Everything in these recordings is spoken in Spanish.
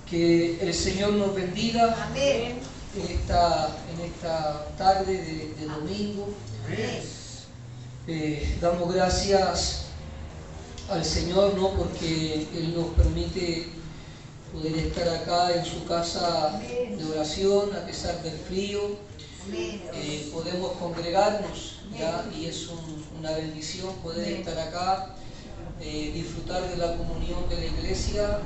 Que el Señor nos bendiga. Amén. En esta tarde de domingo. Damos gracias al Señor, ¿no? Porque Él nos permite poder estar acá en su casa de oración a pesar del frío. Podemos congregarnos, ¿ya? Y es una bendición poder estar acá, disfrutar de la comunión de la iglesia,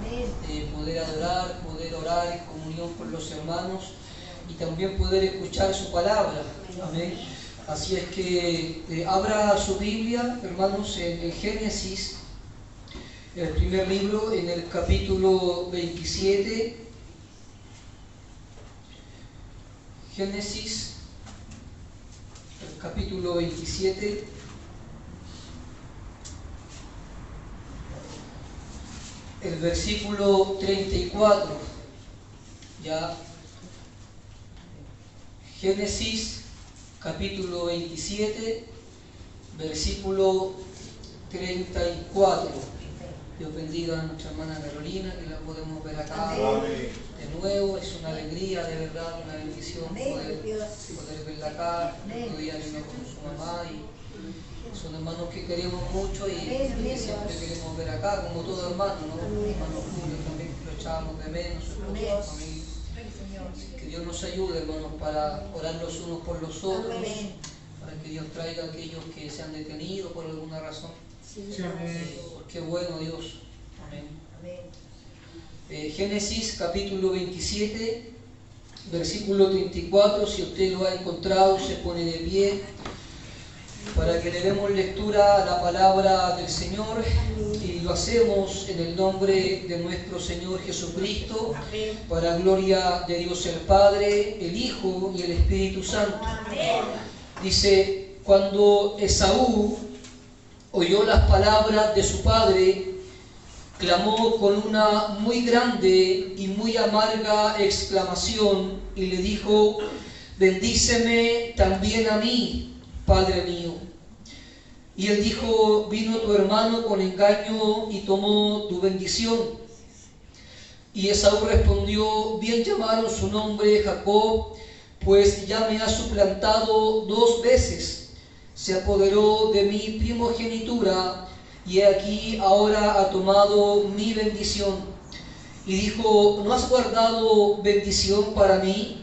poder adorar, poder orar en comunión con los hermanos y también poder escuchar su palabra. Amén. Así es que abra su Biblia, hermanos, en Génesis, el primer libro, en el capítulo 27. Génesis, el capítulo 27. El versículo 34. Ya. Génesis, capítulo 27, versículo 34. Dios bendiga a nuestra hermana Carolina, que la podemos ver acá de nuevo. Es una alegría, de verdad, una bendición poder verla acá. El día vino con su mamá y son hermanos que queremos mucho y que siempre queremos ver acá, como todo hermano, ¿no? Hermano Julio también lo echábamos de menos, su familia. Que Dios nos ayude, hermanos, para orar los unos por los otros, para que Dios traiga a aquellos que se han detenido por alguna razón. Porque bueno Dios. Amén. Génesis capítulo 27, versículo 34. Si usted lo ha encontrado, se pone de pie para que le demos lectura a la palabra del Señor, y lo hacemos en el nombre de nuestro Señor Jesucristo, para gloria de Dios el Padre, el Hijo y el Espíritu Santo. Dice: cuando Esaú oyó las palabras de su padre, clamó con una muy grande y muy amarga exclamación y le dijo: bendíceme también a mí, Padre mío. Y él dijo: vino tu hermano con engaño y tomó tu bendición. Y Esaú respondió: bien llamaron su nombre Jacob, pues ya me ha suplantado 2 veces. Se apoderó de mi primogenitura, y he aquí ahora ha tomado mi bendición. Y dijo: ¿no has guardado bendición para mí?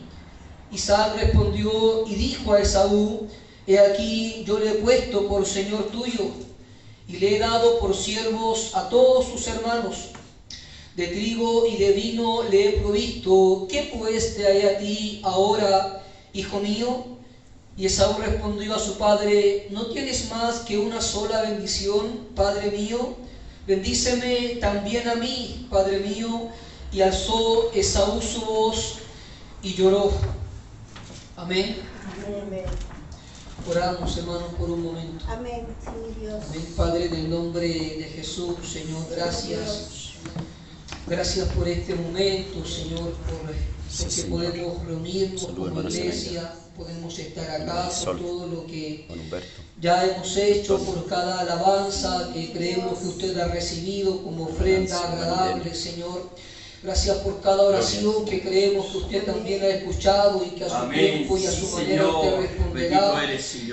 Isaac respondió y dijo a Esaú: he aquí yo le he puesto por señor tuyo, y le he dado por siervos a todos sus hermanos. De trigo y de vino le he provisto. ¿Qué pues te haré a ti ahora, hijo mío? Y Esaú respondió a su padre: ¿no tienes más que una sola bendición, padre mío? Bendíceme también a mí, padre mío. Y alzó Esaú su voz y lloró. Amén. Amén. Oramos, hermanos, por un momento. Amén, sí, Dios. Amén. Padre, en el nombre de Jesús, Señor, gracias. Gracias por este momento, Señor, porque podemos reunirnos como iglesia, podemos estar acá por todo lo que ya hemos hecho, por cada alabanza que creemos que usted ha recibido como ofrenda agradable, Señor. Gracias por cada oración que creemos que usted también ha escuchado y que a su tiempo y a su manera usted responderá.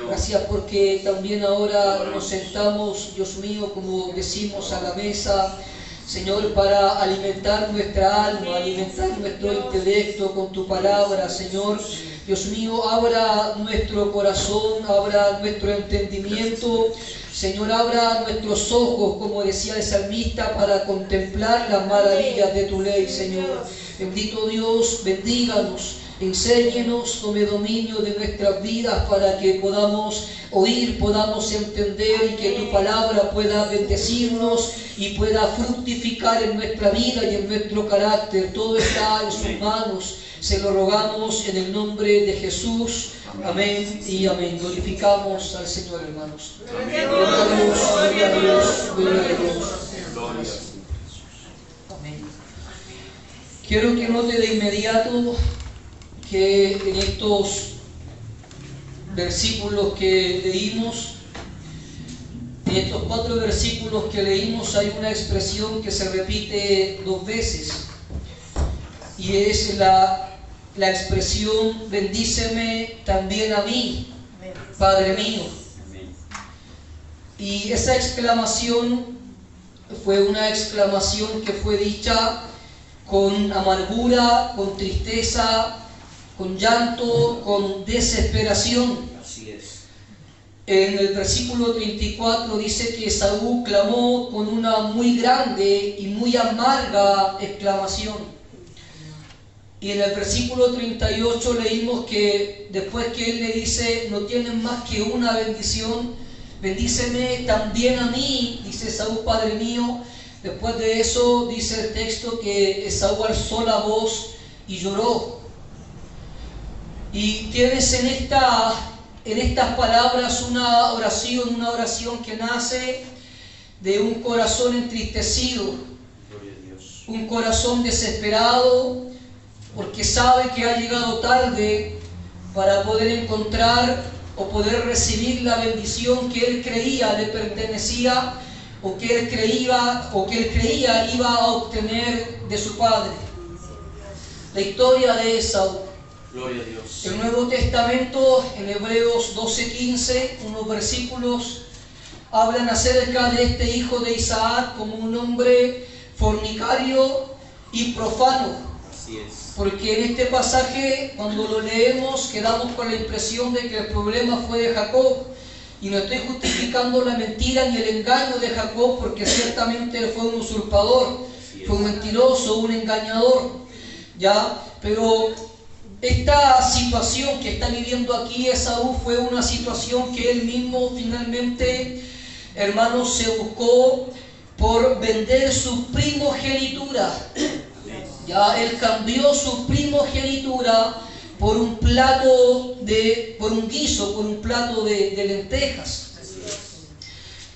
Gracias porque también ahora nos sentamos, Dios mío, como decimos, a la mesa, Señor, para alimentar nuestra alma, alimentar nuestro intelecto con tu palabra, Señor. Dios mío, abra nuestro corazón, abra nuestro entendimiento, Señor, abra nuestros ojos, como decía el salmista, para contemplar las maravillas de tu ley, Señor. Bendito Dios, bendíganos, enséñenos, tome dominio de nuestras vidas para que podamos oír, podamos entender y que tu palabra pueda bendecirnos y pueda fructificar en nuestra vida y en nuestro carácter. Todo está en sus manos. Se lo rogamos en el nombre de Jesús. Amén y amén. Glorificamos al Señor, hermanos. Gloria a Dios, gloria a Dios, gloria a Dios. Amén. Quiero que note de inmediato que en estos versículos que leímos, en estos 4 versículos que leímos, hay una expresión que se repite 2 veces. y es la expresión bendíceme también a mí, Padre mío. Y esa exclamación fue una exclamación que fue dicha con amargura, con tristeza, con llanto, con desesperación. Así es. En el versículo 34 dice que Esaú clamó con una muy grande y muy amarga exclamación. Y en el versículo 38 leímos que después que él le dice, no tienen más que una bendición, bendíceme también a mí, dice Esaú, Padre mío. Después de eso dice el texto que Esaú alzó la voz y lloró. Y tienes en estas palabras una oración que nace de un corazón entristecido, Gloria a Dios. un corazón desesperado, porque sabe que ha llegado tarde para poder encontrar o poder recibir la bendición que él creía le pertenecía o que él creía iba a obtener de su padre. La historia de Esaú. Gloria a Dios. El Nuevo Testamento, en Hebreos 12:15, unos versículos hablan acerca de este hijo de Isaac como un hombre fornicario y profano. Así es. Porque en este pasaje, cuando lo leemos, quedamos con la impresión de que el problema fue de Jacob. Y no estoy justificando la mentira ni el engaño de Jacob, porque ciertamente él fue un usurpador, fue un mentiroso, un engañador. ¿Ya? Pero esta situación que está viviendo aquí Esaú fue una situación que él mismo finalmente, hermanos, se buscó por vender su primogenitura. Ya él cambió su primogenitura por un plato por un guiso, por un plato de lentejas.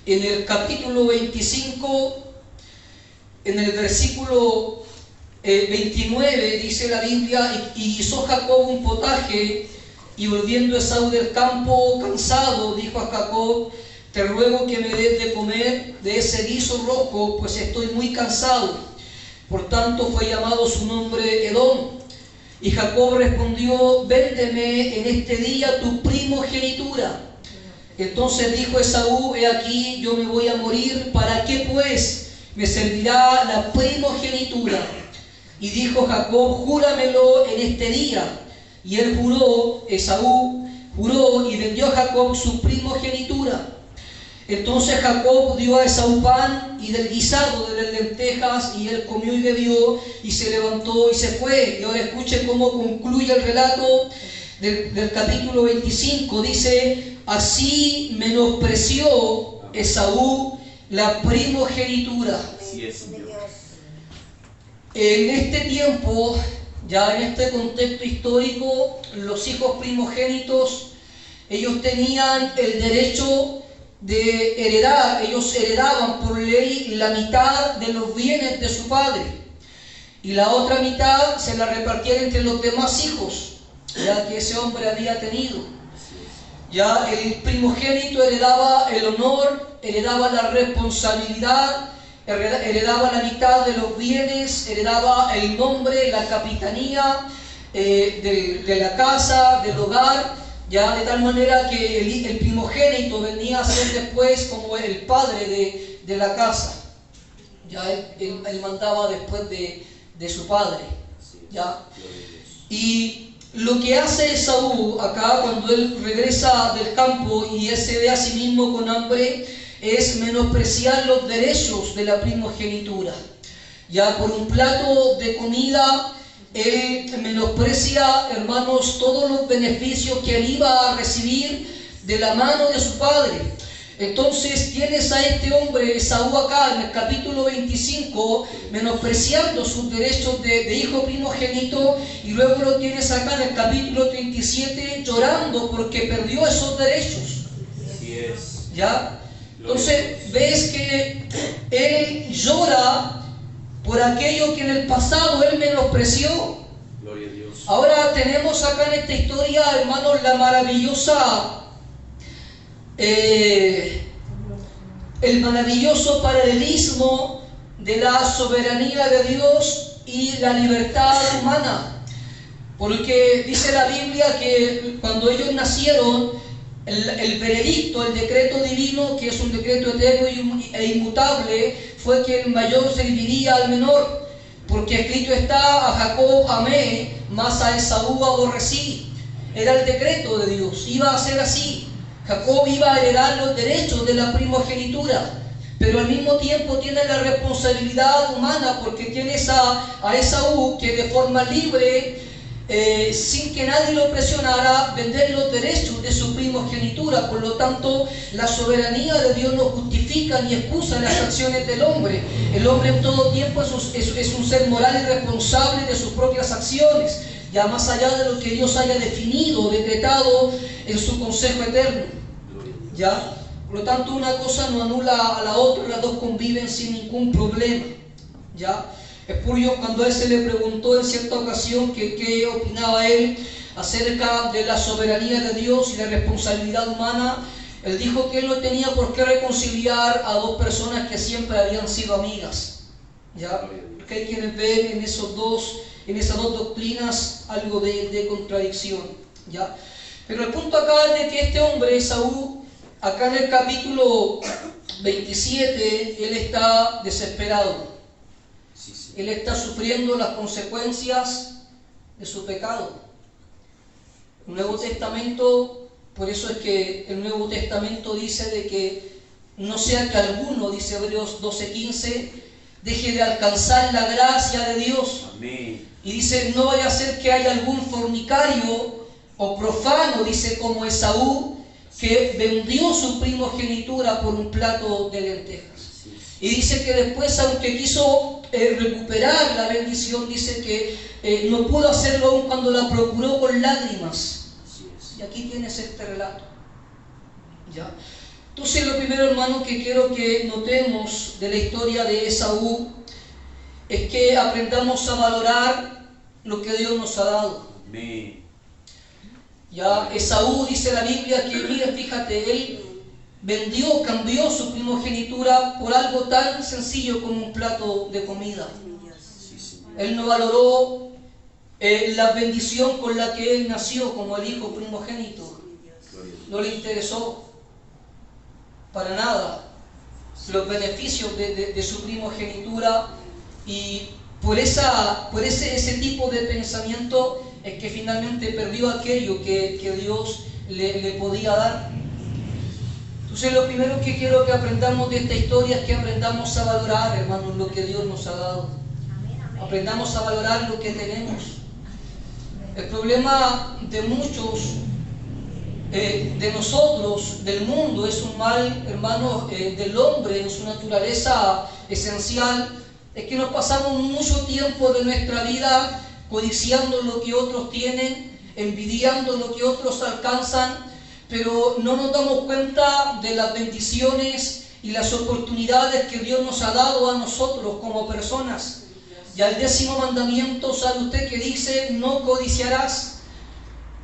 En el capítulo 25, en el versículo 29 dice la Biblia, y hizo Jacob un potaje, y volviendo Esaú del campo cansado, dijo a Jacob, te ruego que me des de comer de ese guiso rojo, pues estoy muy cansado. Por tanto fue llamado su nombre Edom. Y Jacob respondió, véndeme en este día tu primogenitura. Entonces dijo Esaú, he aquí, yo me voy a morir, ¿para qué pues me servirá la primogenitura? Y dijo Jacob, júramelo en este día. Y él juró, Esaú juró, y vendió a Jacob su primogenitura. Entonces Jacob dio a Esaú pan y del guisado de las lentejas, y él comió y bebió, y se levantó y se fue. Y ahora escuche cómo concluye el relato del capítulo 25. Dice, así menospreció Esaú la primogenitura. Así es, Señor. En este tiempo, ya en este contexto histórico, los hijos primogénitos, ellos tenían el derecho de heredar, ellos heredaban por ley la mitad de los bienes de su padre, y la otra mitad se la repartían entre los demás hijos, ya que ese hombre había tenido. Ya el primogénito heredaba el honor, heredaba la responsabilidad, heredaba la mitad de los bienes, heredaba el nombre, la capitanía de la casa, del hogar. Ya de tal manera que el primogénito venía a ser después como el padre de la casa. Ya él mandaba después de su padre. ¿Ya? Y lo que hace Esaú acá cuando él regresa del campo y él se ve a sí mismo con hambre es menospreciar los derechos de la primogenitura. Ya por un plato de comida él menosprecia, hermanos, todos los beneficios que él iba a recibir de la mano de su padre. Entonces tienes a este hombre, Esaú, acá en el capítulo 25, menospreciando sus derechos de hijo primogénito, y luego lo tienes acá en el capítulo 37 llorando porque perdió esos derechos. Así es. ¿Ya? Entonces ves que él llora por aquello que en el pasado él menospreció. Gloria a Dios. Ahora tenemos acá en esta historia, hermanos, la maravillosa, el maravilloso paralelismo de la soberanía de Dios y la libertad humana. Porque dice la Biblia que cuando ellos nacieron, el veredicto, el decreto divino, que es un decreto eterno e inmutable, fue que el mayor serviría al menor. Porque escrito está: a Jacob amé, mas a Esaú aborrecí. Era el decreto de Dios, iba a ser así. Jacob iba a heredar los derechos de la primogenitura, pero al mismo tiempo tiene la responsabilidad humana, porque tienes a Esaú que de forma libre, sin que nadie lo presionara, vender los derechos de su primogenitura. Por lo tanto, la soberanía de Dios no justifica ni excusa las acciones del hombre. El hombre en todo tiempo es un ser moral y responsable de sus propias acciones, ya más allá de lo que Dios haya definido, decretado en su consejo eterno. ¿Ya? Por lo tanto, una cosa no anula a la otra, las dos conviven sin ningún problema. ¿Ya? Spurgeon, cuando a él se le preguntó en cierta ocasión que qué opinaba él acerca de la soberanía de Dios y la responsabilidad humana, él dijo que él no tenía por qué reconciliar a dos personas que siempre habían sido amigas. ¿Ya? Porque hay quienes ven en esas dos doctrinas algo de contradicción. ¿Ya? Pero el punto acá es de que este hombre, Esaú, acá en el capítulo 27, él está desesperado. Él está sufriendo las consecuencias de su pecado. El Nuevo Testamento, por eso es que el Nuevo Testamento dice de que no sea que alguno, dice Hebreos 12:15, deje de alcanzar la gracia de Dios. Amén. Y dice, no vaya a ser que haya algún fornicario o profano, dice, como Esaú, que vendió su primogenitura por un plato de lentejas. Y dice que después, aunque quiso recuperar la bendición, dice que no pudo hacerlo aún cuando la procuró con lágrimas. Y aquí tienes este relato. ¿Ya? Entonces, lo primero, hermano, que quiero que notemos de la historia de Esaú es que aprendamos a valorar lo que Dios nos ha dado. Amén. Ya, Esaú, dice la Biblia, que mira, fíjate, él cambió su primogenitura por algo tan sencillo como un plato de comida. Él no valoró la bendición con la que él nació como el hijo primogénito. No le interesó para nada los beneficios de su primogenitura, y por ese tipo de pensamiento es que finalmente perdió aquello que Dios le podía dar. Entonces, lo primero que quiero que aprendamos de esta historia es que aprendamos a valorar, hermanos, lo que Dios nos ha dado. Aprendamos a valorar lo que tenemos. El problema de muchos, de nosotros, del mundo, es un mal, hermanos, del hombre, en su naturaleza esencial, es que nos pasamos mucho tiempo de nuestra vida codiciando lo que otros tienen, envidiando lo que otros alcanzan, pero no nos damos cuenta de las bendiciones y las oportunidades que Dios nos ha dado a nosotros como personas. Ya el 10º mandamiento, ¿sabe usted que dice? No codiciarás.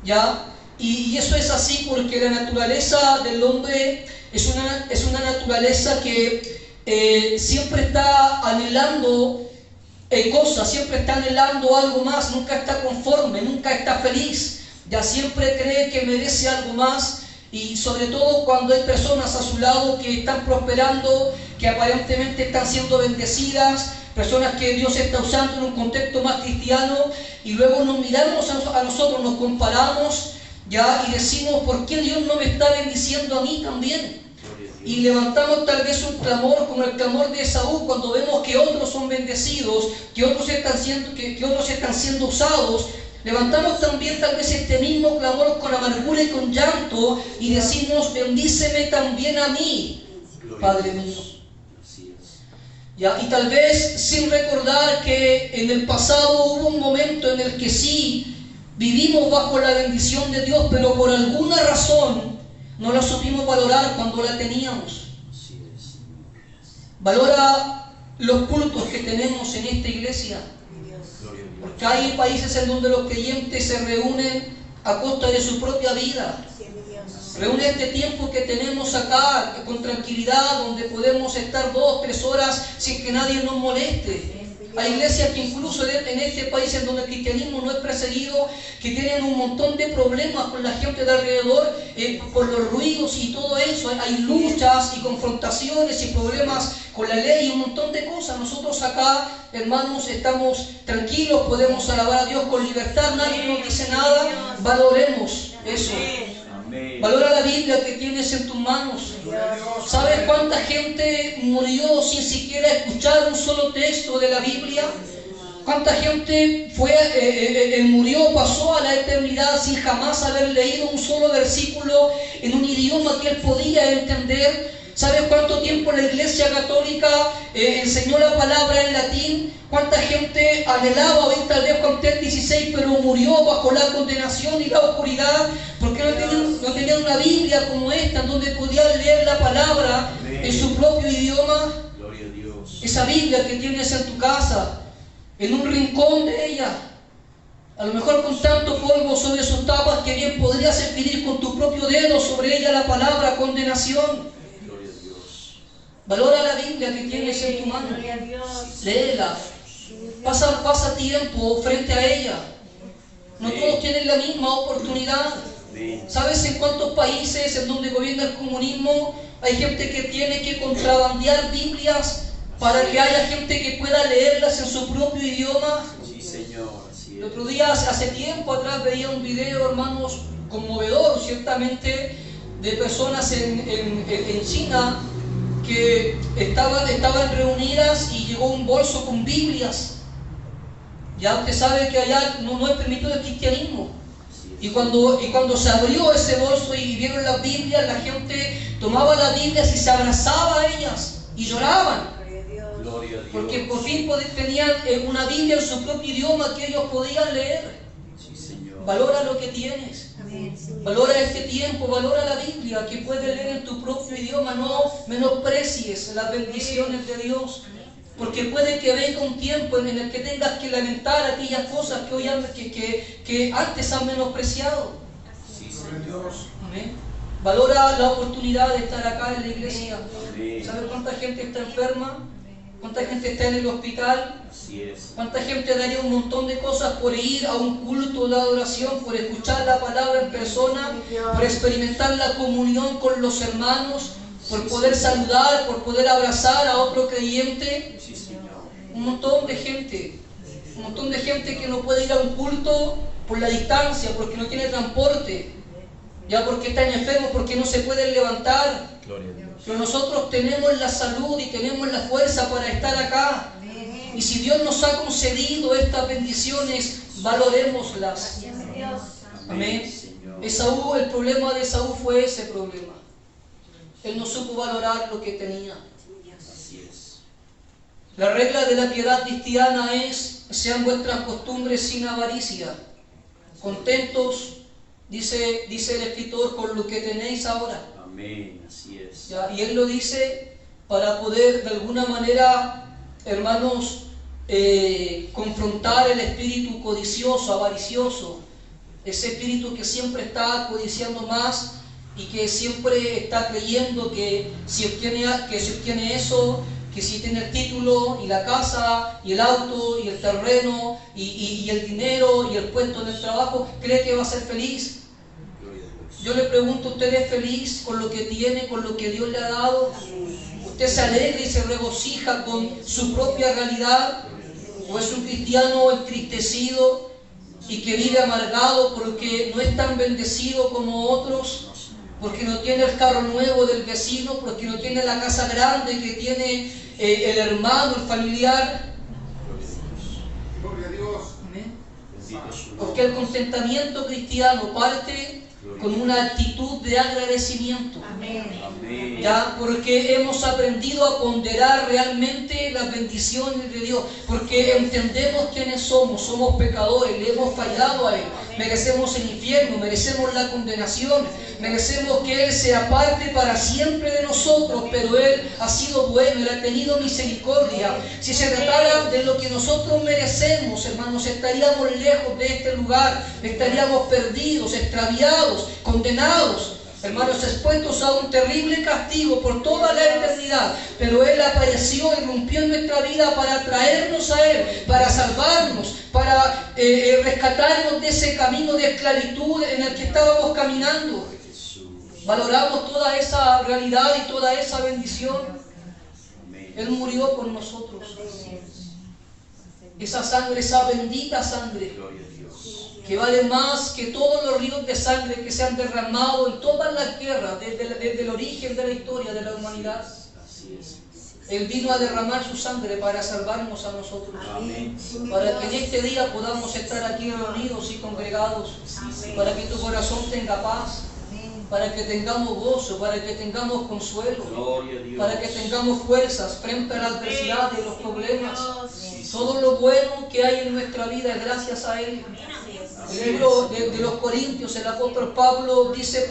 ¿Ya? Y eso es así porque la naturaleza del hombre es una naturaleza que siempre está anhelando cosas, siempre está anhelando algo más, nunca está conforme, nunca está feliz. Ya siempre cree que merece algo más, y sobre todo cuando hay personas a su lado que están prosperando, que aparentemente están siendo bendecidas, personas que Dios está usando en un contexto más cristiano, y luego nos miramos a nosotros, nos comparamos, ya, y decimos, ¿por qué Dios no me está bendiciendo a mí también? Y levantamos tal vez un clamor como el clamor de Esaú cuando vemos que otros son bendecidos, que otros están siendo usados. Levantamos también tal vez este mismo clamor con amargura y con llanto y decimos, bendíceme también a mí, Padre mío. ¿Ya? Y tal vez sin recordar que en el pasado hubo un momento en el que sí vivimos bajo la bendición de Dios, pero por alguna razón no la supimos valorar cuando la teníamos. Valora los cultos que tenemos en esta iglesia. Porque hay países en donde los creyentes se reúnen a costa de su propia vida. Reúne este tiempo que tenemos acá con tranquilidad, donde podemos estar 2 o 3 horas sin que nadie nos moleste. Hay iglesias que incluso en este país en donde el cristianismo no es perseguido, que tienen un montón de problemas con la gente de alrededor, por los ruidos y todo eso. Hay luchas y confrontaciones y problemas con la ley y un montón de cosas. Nosotros acá, hermanos, estamos tranquilos, podemos alabar a Dios con libertad, nadie nos dice nada. Valoremos eso. Valora la Biblia que tienes en tus manos. ¿Sabes cuánta gente murió sin siquiera escuchar un solo texto de la Biblia? ¿Cuánta gente murió, pasó a la eternidad sin jamás haber leído un solo versículo en un idioma que él podía entender? ¿Sabes cuánto tiempo la Iglesia Católica enseñó la palabra en latín? ¿Cuánta gente anhelaba oír tal vez Juan 3:16, pero murió bajo la condenación y la oscuridad? Porque no tenían una Biblia como esta, en donde podían leer la palabra en su propio idioma. Gloria a Dios. Esa Biblia que tienes en tu casa, en un rincón de ella, a lo mejor con tanto polvo sobre sus tapas que bien podrías escribir con tu propio dedo sobre ella la palabra condenación. Gloria a Dios. Valora la Biblia que tienes en tu mano. Léela. Pasa tiempo frente a ella. No todos tienen la misma oportunidad. ¿Sabes en cuántos países en donde gobierna el comunismo hay gente que tiene que contrabandear Biblias para que haya gente que pueda leerlas en su propio idioma? Sí, Señor, así El es. otro día, hace tiempo atrás, veía un video, hermanos, conmovedor, ciertamente, de personas en China que estaban reunidas y llegó un bolso con Biblias. Ya usted sabe que allá no es permitido el cristianismo. Y cuando se abrió ese bolso y vieron las Biblias, la gente tomaba las Biblias y se abrazaba a ellas y lloraban. Gloria a Dios. Porque por fin tenían una Biblia en su propio idioma que ellos podían leer. Sí, Señor. Valora lo que tienes. Valora este tiempo, valora la Biblia que puedes leer en tu propio idioma. No menosprecies las bendiciones de Dios. Porque puede que venga un tiempo en el que tengas que lamentar aquellas cosas que, hoy que antes han menospreciado. Sí, Señor. Amén. Valora la oportunidad de estar acá en la iglesia. Amén. ¿Sabes cuánta gente está enferma? ¿Cuánta gente está en el hospital? Así es. ¿Cuánta gente daría un montón de cosas por ir a un culto de adoración, por escuchar la palabra en persona, por experimentar la comunión con los hermanos, por poder saludar, por poder abrazar a otro creyente? Sí, Señor. Un montón de gente que no puede ir a un culto por la distancia, porque no tiene transporte, ya porque están enfermos, porque no se pueden levantar. Gloria a Dios. Pero nosotros tenemos la salud y tenemos la fuerza para estar acá. Y si Dios nos ha concedido estas bendiciones, valorémoslas. Amén. Señor. El problema de Esaú fue ese problema. Él no supo valorar lo que tenía. Así es. La regla de la piedad cristiana es: sean vuestras costumbres sin avaricia, contentos, dice el escritor, con lo que tenéis ahora. Amén. Así es. ¿Ya? Y él lo dice para poder de alguna manera, hermanos, confrontar el espíritu codicioso, avaricioso, ese espíritu que siempre está codiciando más y que siempre está creyendo que si obtiene eso, que si tiene el título y la casa y el auto y el terreno y el dinero y el puesto en el trabajo, cree que va a ser feliz. Gloria a Dios. Yo le pregunto, ¿usted es feliz con lo que tiene, con lo que Dios le ha dado? ¿Usted se alegra y se regocija con su propia realidad? ¿O es un cristiano entristecido y que vive amargado porque no es tan bendecido como otros? Porque no tiene el carro nuevo del vecino, porque no tiene la casa grande que tiene el hermano, el familiar. Gloria a Dios. Amén. Bendito es su nombre. Porque el contentamiento cristiano parte con una actitud de agradecimiento. Amén. Ya, porque hemos aprendido a ponderar realmente las bendiciones de Dios, porque entendemos quiénes somos pecadores, le hemos fallado a Él, merecemos el infierno, merecemos la condenación, merecemos que Él se aparte para siempre de nosotros, pero Él ha sido bueno, Él ha tenido misericordia. Si se tratara de lo que nosotros merecemos, hermanos, estaríamos lejos de este lugar, estaríamos perdidos, extraviados, condenados. hermanos, expuestos a un terrible castigo por toda la eternidad, pero Él apareció y rompió en nuestra vida para traernos a Él, para salvarnos, para rescatarnos de ese camino de esclavitud en el que estábamos caminando. Valoramos toda esa realidad y toda esa bendición. Él murió por nosotros. Esa sangre, esa bendita sangre, que vale más que todos los ríos de sangre que se han derramado en todas las guerras, desde el origen de la historia de la humanidad. Él vino a derramar su sangre para salvarnos a nosotros. Para que en este día podamos estar aquí reunidos y congregados. Para que tu corazón tenga paz. Para que tengamos gozo, para que tengamos consuelo, para que tengamos fuerzas frente a la adversidad y los problemas. Todo lo bueno que hay en nuestra vida es gracias a Él. El libro de los Corintios, el apóstol Pablo dice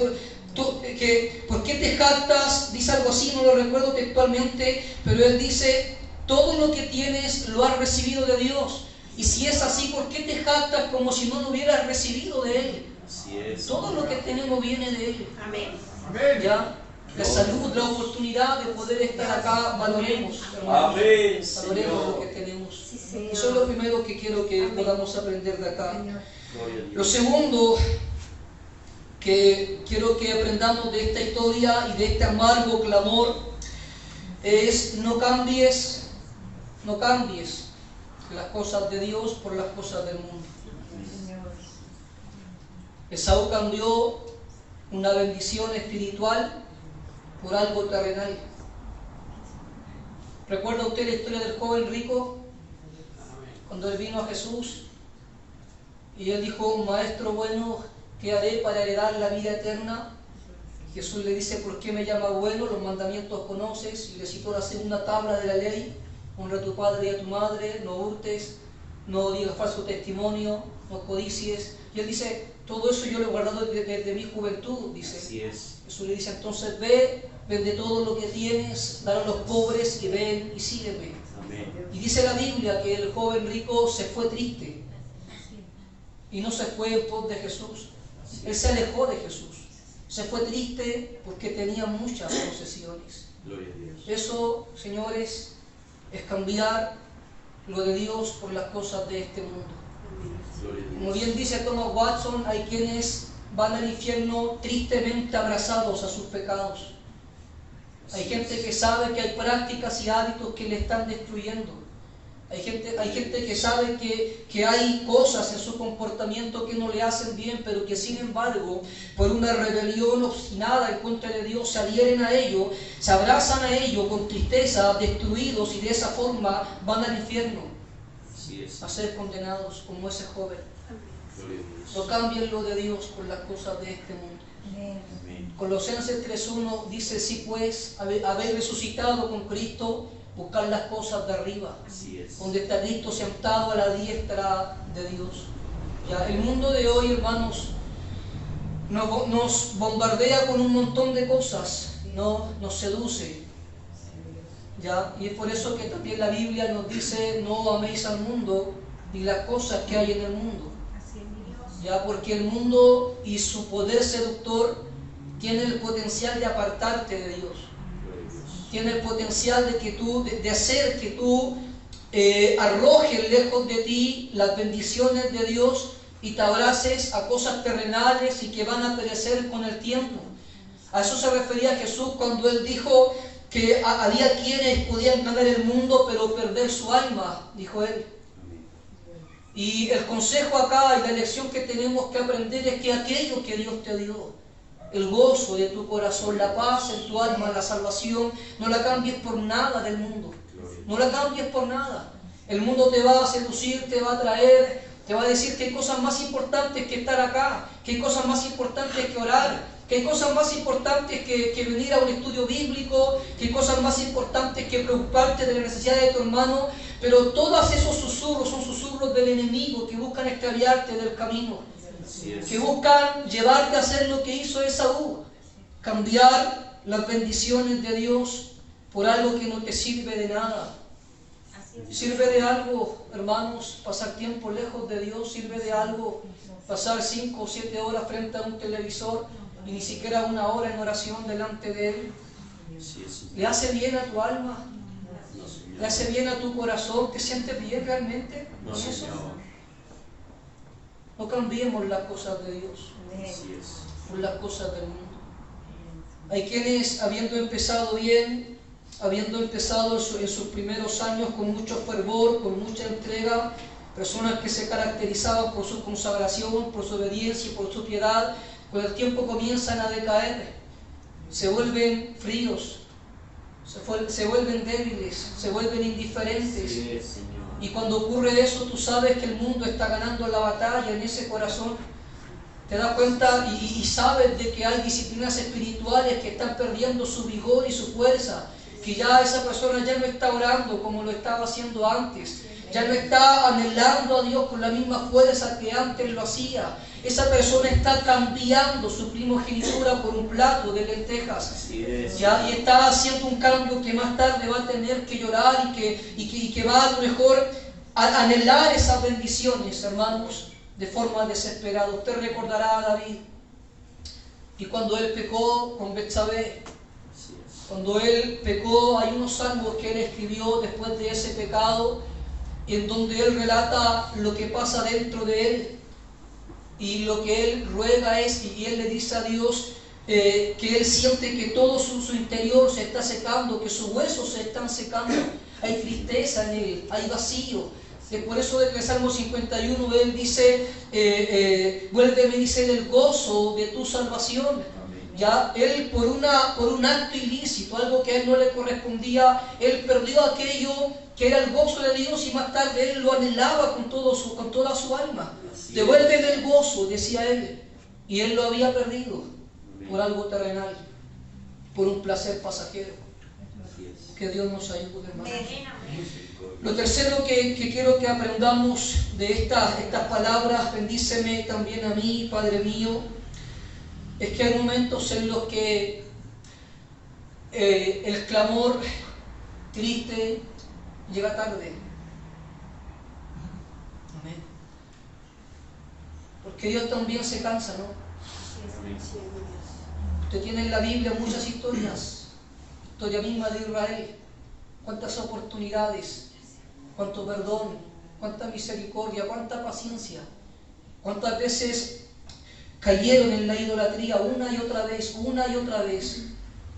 que ¿por qué te jactas? Dice algo así, no lo recuerdo textualmente, pero él dice, todo lo que tienes lo has recibido de Dios. Y si es así, ¿por qué te jactas como si no lo hubieras recibido de Él? Todo lo que tenemos viene de Él. Amén. ¿Ya? La salud, la oportunidad de poder estar acá, valoremos, hermanos. Amén, Valoremos lo que tenemos. Eso es lo primero que quiero que podamos aprender de acá. Lo segundo que quiero que aprendamos de esta historia y de este amargo clamor es no cambies las cosas de Dios por las cosas del mundo. Esaú cambió una bendición espiritual por algo terrenal. ¿Recuerda usted la historia del joven rico? Cuando él vino a Jesús y él dijo, maestro bueno, ¿qué haré para heredar la vida eterna? Jesús le dice, ¿por qué me llama bueno? Los mandamientos conoces. Y le citó la segunda tabla de la ley: honra a tu padre y a tu madre, no hurtes, no digas falso testimonio, no codicies. Y él dice, todo eso yo lo he guardado desde mi juventud, dice. Así es. Jesús le dice, entonces ve, vende todo lo que tienes, dale a los pobres y ven y sígueme. Amén. Y dice la Biblia que el joven rico se fue triste y no se fue en pos de Jesús. Él se alejó de Jesús. Se fue triste porque tenía muchas posesiones. Gloria a Dios. Eso, señores, es cambiar lo de Dios por las cosas de este mundo. Gloria a Dios. Como bien dice Thomas Watson, hay quienes van al infierno tristemente abrazados a sus pecados. Hay gente que sabe que hay prácticas y hábitos que le están destruyendo. Hay gente que sabe que hay cosas en su comportamiento que no le hacen bien, pero que sin embargo, por una rebelión obstinada en contra de Dios, se adhieren a ello, se abrazan a ello con tristeza, destruidos, y de esa forma van al infierno Así es. a ser condenados como ese joven. Gloria a Dios. No cambien lo de Dios por las cosas de este mundo. Amén. Colosenses 3:1 dice, sí pues, habéis resucitado con Cristo, buscar las cosas de arriba, Así es. donde está Cristo sentado a la diestra de Dios. Ya, el mundo de hoy, hermanos, nos bombardea con un montón de cosas, nos seduce. Ya, y es por eso que también la Biblia nos dice, no améis al mundo ni las cosas que hay en el mundo. Ya, porque el mundo y su poder seductor tiene el potencial de apartarte de Dios. Tiene el potencial de hacer que tú arrojes lejos de ti las bendiciones de Dios y te abraces a cosas terrenales y que van a perecer con el tiempo. A eso se refería Jesús cuando Él dijo que había quienes podían ganar el mundo pero perder su alma, dijo Él. Y el consejo acá y la lección que tenemos que aprender es que aquello que Dios te dio, el gozo de tu corazón, la paz en tu alma, la salvación, no la cambies por nada del mundo. No la cambies por nada. El mundo te va a seducir, te va a atraer, te va a decir que hay cosas más importantes que estar acá, que hay cosas más importantes que orar, que hay cosas más importantes que venir a un estudio bíblico, que hay cosas más importantes que preocuparte de la necesidad de tu hermano. Pero todos esos susurros son susurros del enemigo que buscan extraviarte del camino, que buscan llevarte a hacer lo que hizo Esaú, cambiar las bendiciones de Dios por algo que no te sirve de nada. ¿Sirve de algo, hermanos, pasar tiempo lejos de Dios? ¿Sirve de algo pasar 5 o 7 horas frente a un televisor y ni siquiera una hora en oración delante de Él? Así es, Señor. ¿Le hace bien a tu alma? No, Señor. ¿Le hace bien a tu corazón? ¿Te sientes bien realmente No, con eso? Señor. No cambiemos las cosas de Dios Así es. por las cosas del mundo. Hay quienes, habiendo empezado bien, habiendo empezado en sus primeros años con mucho fervor, con mucha entrega, personas que se caracterizaban por su consagración, por su obediencia y por su piedad, con el tiempo comienzan a decaer, se vuelven fríos, se vuelven débiles, se vuelven indiferentes. Así es, Señor. Y cuando ocurre eso, tú sabes que el mundo está ganando la batalla en ese corazón. Te das cuenta y sabes de que hay disciplinas espirituales que están perdiendo su vigor y su fuerza, que ya esa persona ya no está orando como lo estaba haciendo antes, ya no está anhelando a Dios con la misma fuerza que antes lo hacía. Esa persona está cambiando su primogenitura por un plato de lentejas. Así es. ¿Ya? Y está haciendo un cambio que más tarde va a tener que llorar y que va a lo mejor a anhelar esas bendiciones, hermanos, de forma desesperada. Usted recordará a David, y cuando él pecó con Betsabé, Así es. cuando él pecó, hay unos salmos que él escribió después de ese pecado, en donde él relata lo que pasa dentro de él, y lo que él ruega es, y él le dice a Dios, que él siente que todo su interior se está secando, que sus huesos se están secando, hay tristeza en él, hay vacío. Por eso de que el Salmo 51 él dice, vuélveme, dice, del gozo de tu salvación. Amén. Ya él por un acto ilícito, algo que a él no le correspondía, él perdió aquello que era el gozo de Dios, y más tarde él lo anhelaba con toda su alma. Así Devuélveme el gozo, decía él, y él lo había perdido por algo terrenal, por un placer pasajero. Así es. Que Dios nos ayude, hermano. Misericordia. Lo tercero que quiero que aprendamos de estas palabras, bendíceme también a mí, Padre mío, es que hay momentos en los que el clamor triste llega tarde. Amén. Porque Dios también se cansa, ¿no? Amén. Usted tiene en la Biblia muchas historias, historia misma de Israel, cuántas oportunidades, cuánto perdón, cuánta misericordia, cuánta paciencia, cuántas veces cayeron en la idolatría una y otra vez, una y otra vez.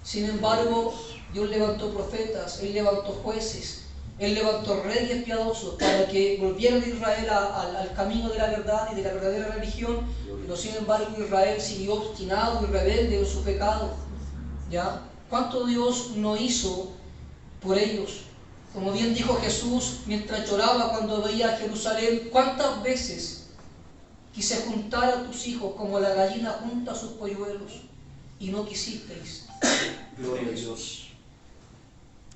Sin embargo, Dios levantó profetas, Él levantó jueces, Él levantó reyes piadosos para que volvieran Israel al camino de la verdad y de la verdadera religión. Pero sin embargo Israel siguió obstinado y rebelde en su pecado. ¿Ya? ¿Cuánto Dios no hizo por ellos? Como bien dijo Jesús mientras lloraba cuando veía a Jerusalén, ¿cuántas veces quise juntar a tus hijos como la gallina junta sus polluelos y no quisisteis? Gloria a Dios.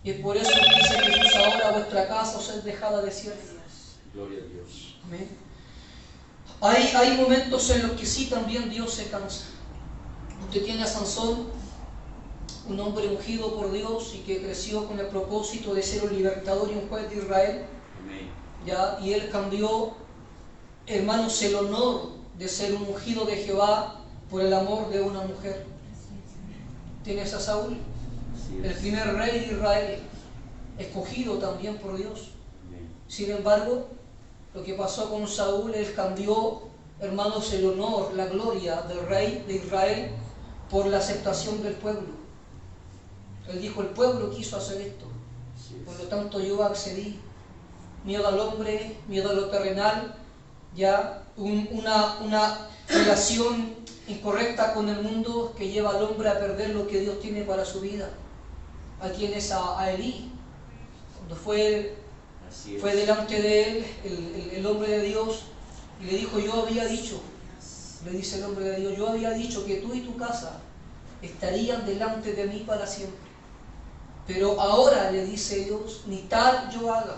Y es por eso que dice Jesús, ahora vuestra casa os es dejada desierta. Gloria a Dios. Amén. Hay momentos en los que sí también Dios se cansa. Usted tiene a Sansón, un hombre ungido por Dios y que creció con el propósito de ser un libertador y un juez de Israel. Amén. ¿Ya? Y él cambió, hermanos, el honor de ser un ungido de Jehová por el amor de una mujer. Tienes a Saúl, Así el es. primer rey de Israel, escogido también por Dios. Amén. Sin embargo, lo que pasó con Saúl, él cambió, hermanos, el honor, la gloria del rey de Israel por la aceptación del pueblo. Él dijo, el pueblo quiso hacer esto, Así por es. lo tanto yo accedí. Miedo al hombre, miedo a lo terrenal, ya una relación incorrecta con el mundo que lleva al hombre a perder lo que Dios tiene para su vida. Aquí tienes a Elí, cuando fue Así es. delante de él el hombre de Dios y le dijo, yo había dicho, le dice el hombre de Dios, yo había dicho que tú y tu casa estarían delante de mí para siempre. Pero ahora, le dice Dios, ni tal yo haga,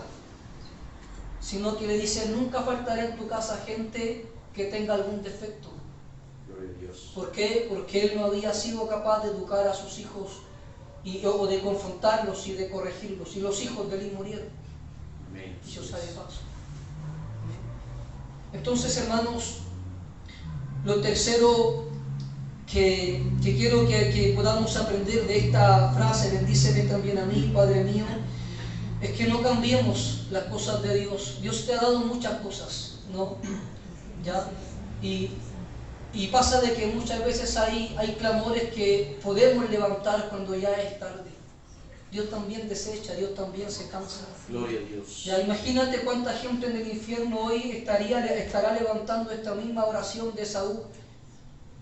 sino que le dice, nunca faltará en tu casa gente que tenga algún defecto. Gloria a Dios. ¿Por qué? Porque él no había sido capaz de educar a sus hijos o de confrontarlos y de corregirlos. Y los hijos de él murieron. Amén. Dicho sea de paso. Entonces, hermanos, lo tercero que quiero que podamos aprender de esta frase, bendíceme también a mí, Padre mío, es que no cambiemos las cosas de Dios. Dios te ha dado muchas cosas, ¿no? ¿Ya? Y pasa de que muchas veces hay clamores que podemos levantar cuando ya es tarde. Dios también desecha, Dios también se cansa. Gloria a Dios. Ya, imagínate cuánta gente en el infierno hoy estará levantando esta misma oración de Saúl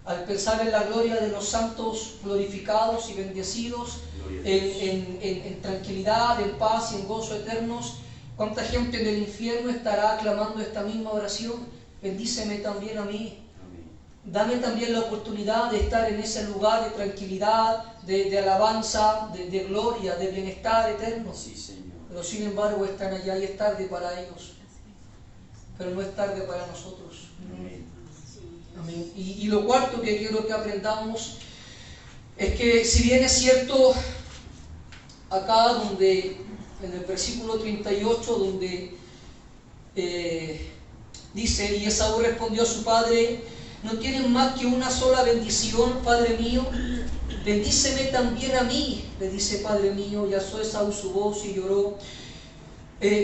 al pensar en la gloria de los santos glorificados y bendecidos, en tranquilidad, en paz y en gozo eternos. Cuánta gente en el infierno estará clamando esta misma oración: bendíceme también a mí. Dame también la oportunidad de estar en ese lugar de tranquilidad, de alabanza, de gloria, de bienestar eterno. Sí, Señor. Pero sin embargo están allá y es tarde para ellos. Pero no es tarde para nosotros. Amén. Amén. Y lo cuarto que quiero que aprendamos es que, si bien es cierto, acá donde, en el versículo 38, donde dice: y Esaú respondió a su padre: no tienen más que una sola bendición, padre mío, bendíceme también a mí, le dice: padre mío. Y alzó Esaú su voz y lloró.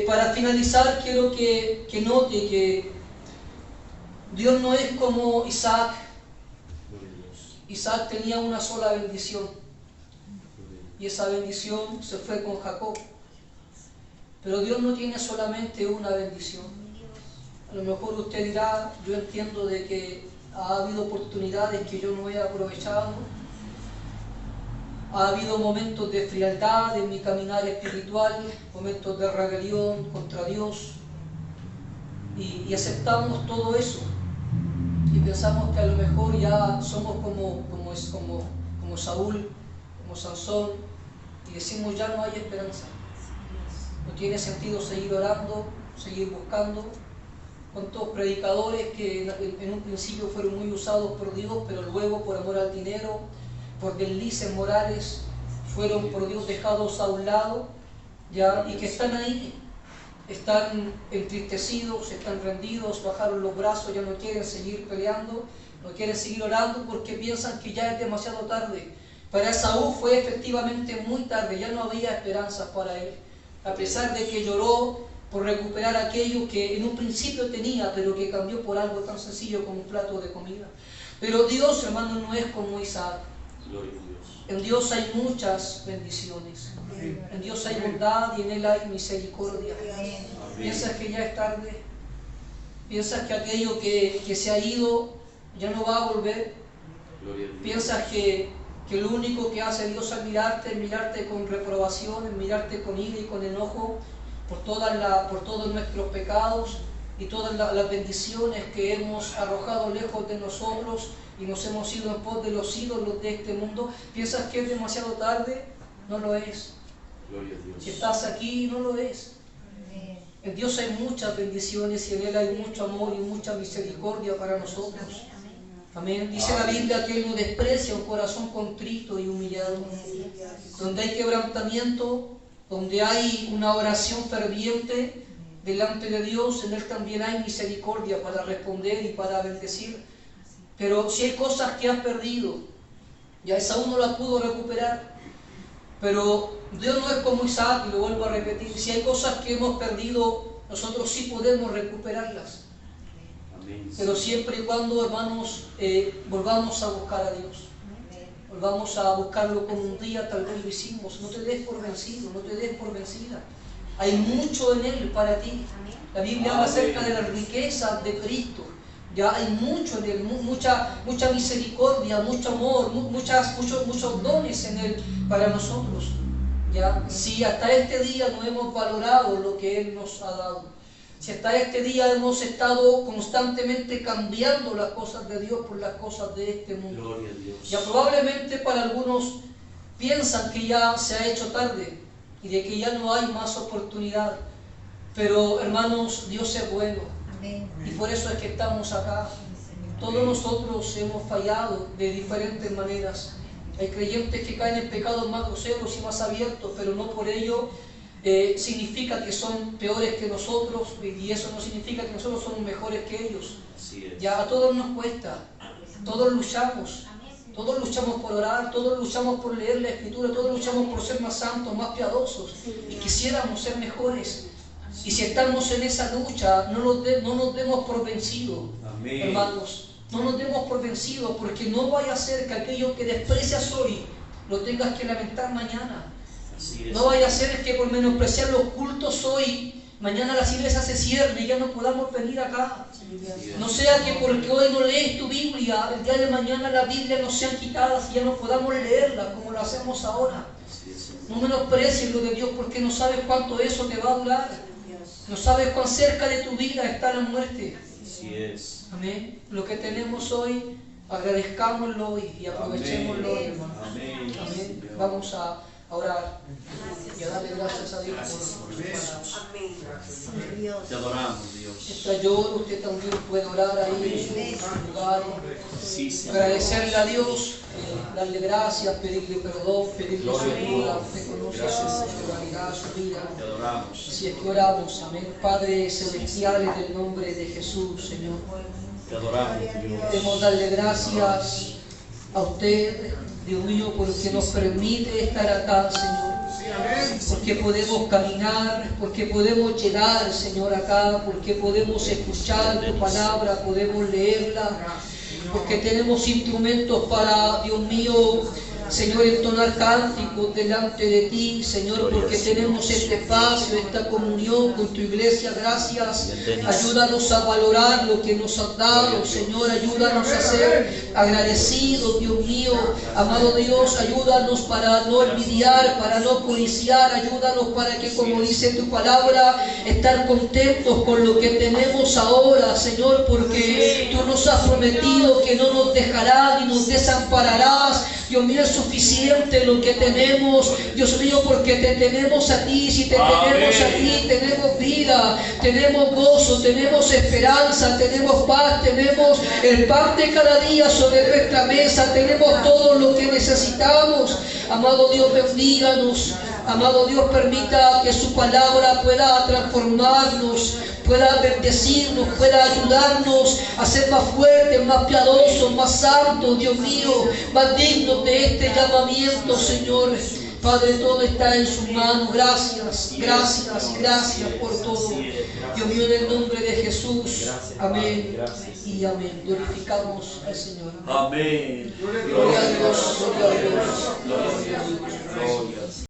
Para finalizar, quiero que note que Dios no es como Isaac. Isaac tenía una sola bendición, y esa bendición se fue con Jacob. Pero Dios no tiene solamente una bendición. A lo mejor usted dirá: yo entiendo de que ha habido oportunidades que yo no he aprovechado, ha habido momentos de frialdad en mi caminar espiritual, momentos de rebelión contra Dios, y aceptamos todo eso y pensamos que a lo mejor ya somos como Saúl, como Sansón, y decimos: ya no hay esperanza, no tiene sentido seguir orando, seguir buscando. ¿Cuántos predicadores que en un principio fueron muy usados por Dios, pero luego, por amor al dinero, por deslices morales, fueron por Dios dejados a un lado, ya, y que están ahí, están entristecidos, están rendidos, bajaron los brazos, ya no quieren seguir peleando, no quieren seguir orando porque piensan que ya es demasiado tarde? Para Esaú fue efectivamente muy tarde, ya no había esperanzas para él, a pesar de que lloró por recuperar aquello que en un principio tenía, pero que cambió por algo tan sencillo como un plato de comida. Pero Dios, hermano, no es como Isaac. Gloria a Dios. En Dios hay muchas bendiciones. En Dios hay bondad y en Él hay misericordia. Amén. ¿Piensas que ya es tarde? ¿Piensas que aquello que se ha ido ya no va a volver? Gloria a Dios. ¿Piensas que lo único que hace Dios al mirarte es mirarte con reprobación, es mirarte con ira y con enojo por todos nuestros pecados y todas las bendiciones que hemos arrojado lejos de nosotros y nos hemos ido en pos de los ídolos de este mundo? ¿Piensas que es demasiado tarde? No lo es. Gloria a Dios. Si estás aquí, no lo es. En Dios hay muchas bendiciones y en Él hay mucho amor y mucha misericordia para nosotros. Amén. Dice la Biblia que Él no desprecia un corazón contrito y humillado. Donde hay quebrantamiento, donde hay una oración ferviente delante de Dios, en Él también hay misericordia para responder y para bendecir. Pero si hay cosas que has perdido, ya Esaú no las pudo recuperar, pero Dios no es como Isaac, y lo vuelvo a repetir: si hay cosas que hemos perdido, nosotros sí podemos recuperarlas. Amén. Pero siempre y cuando, hermanos, volvamos a buscar a Dios. Volvamos a buscarlo como un día tal vez lo hicimos. No te des por vencido, no te des por vencida. Hay mucho en Él para ti. La Biblia habla acerca de la riqueza de Cristo. Ya hay mucho en Él, mucha misericordia, mucho amor, muchos dones en Él para nosotros. Ya, si hasta este día no hemos valorado lo que Él nos ha dado, si hasta este día hemos estado constantemente cambiando las cosas de Dios por las cosas de este mundo, Gloria a Dios. ya probablemente para algunos piensan que ya se ha hecho tarde y de que ya no hay más oportunidad. Pero, hermanos, Dios es bueno. Y por eso es que estamos acá. Todos nosotros hemos fallado de diferentes maneras. Hay creyentes que caen en pecados más groseros y más abiertos, pero no por ello significa que son peores que nosotros, y eso no significa que nosotros somos mejores que ellos. Así es. Ya a todos nos cuesta, todos luchamos Todos luchamos por orar, todos luchamos por leer la Escritura, todos luchamos por ser más santos, más piadosos. Y quisiéramos ser mejores. Y si estamos en esa lucha, no nos demos por vencidos, hermanos. No nos demos por vencidos, porque no vaya a ser que aquello que desprecias hoy lo tengas que lamentar mañana. No vaya a ser que por menospreciar los cultos hoy, mañana las iglesias se cierren y ya no podamos venir acá. No sea que porque hoy no lees tu Biblia, el día de mañana la Biblia no sean quitadas y ya no podamos leerla como lo hacemos ahora. No menosprecies lo de Dios, porque no sabes cuánto eso te va a durar. No sabes cuán cerca de tu vida está la muerte. Así es. Amén. Lo que tenemos hoy, agradezcámoslo y aprovechémoslo, hermano. Amén. Amén. Vamos a orar y a darle gracias a Dios por Amén. Sí, Dios. Te adoramos, Dios. esta llora. Usted también puede orar ahí en su lugar. Sí, Señor. Agradecerle a Dios, darle gracias, pedirle perdón, pedirle su ayuda. Usted conoce su realidad, su vida. Te adoramos. Si es que oramos, amén. Padre celestial, en el nombre de Jesús, Señor. Te adoramos, Dios. Queremos darle gracias a usted, Dios mío, porque nos permite estar acá, Señor. Porque podemos caminar, porque podemos llegar, Señor, acá, porque podemos escuchar tu palabra, podemos leerla, porque tenemos instrumentos para, Dios mío, Señor, entonar cánticos delante de ti, Señor, porque tenemos este espacio, esta comunión con tu iglesia. Gracias. Ayúdanos a valorar lo que nos has dado, Señor. Ayúdanos a ser agradecidos, Dios mío. Amado Dios, ayúdanos para no olvidar, para no codiciar. Ayúdanos para que, como dice tu palabra, estar contentos con lo que tenemos ahora, Señor, porque tú nos has prometido que no nos dejarás ni nos desampararás. Dios mío, es suficiente lo que tenemos, Dios mío, porque te tenemos a ti. Si te tenemos a ti, tenemos vida, tenemos gozo, tenemos esperanza, tenemos paz, tenemos el pan de cada día sobre nuestra mesa, tenemos todo lo que necesitamos. Amado Dios, bendíganos. Amado Dios, permita que su palabra pueda transformarnos, pueda bendecirnos, pueda ayudarnos a ser más fuertes, más piadosos, más santos, Dios mío, más dignos de este llamamiento, Señor. Padre, todo está en sus manos. Gracias, gracias, gracias por todo. Dios mío, en el nombre de Jesús. Amén y amén. Glorificamos al Señor. Amén. Gloria a Dios, gloria a Dios, gloria a Dios. Gloria a Dios.